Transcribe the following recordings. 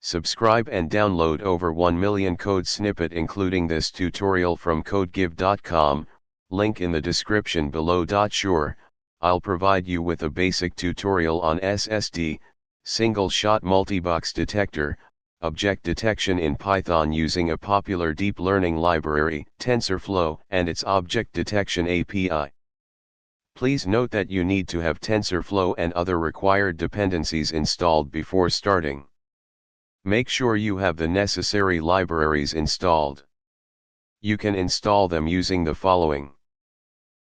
Subscribe and download over 1 million code snippet including this tutorial from codegive.com, link in the description below. Sure, I'll provide you with a basic tutorial on SSD, single shot multibox detector, object detection in Python using a popular deep learning library, TensorFlow, and its object detection API. Please note that you need to have TensorFlow and other required dependencies installed before starting. Make sure you have the necessary libraries installed. You can install them using the following.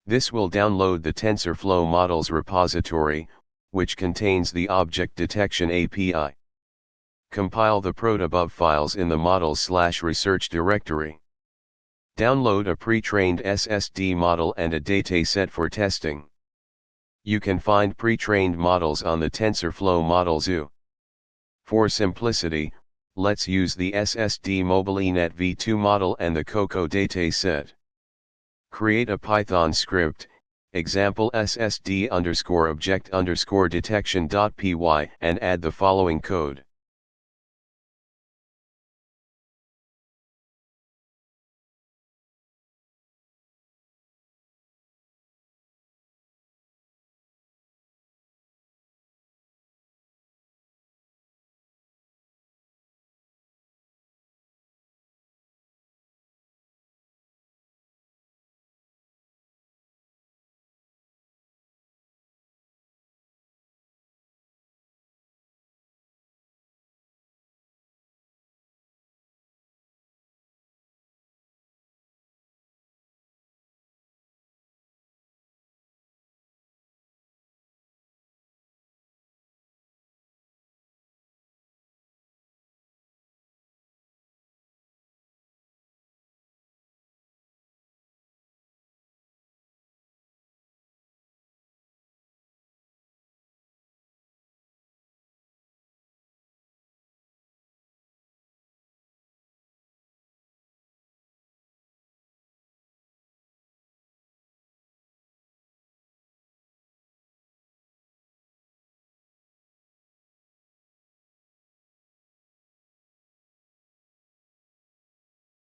This will download the TensorFlow models repository, which contains the object detection API. Compile the Protobuf files in the models/research directory. Download a pre-trained SSD model and a dataset for testing. You can find pre-trained models on the TensorFlow Model Zoo. For simplicity, let's use the SSD MobileNet v2 model and the Cocoa dataset. Create a Python script, example ssd_object_detection.py, and add the following code.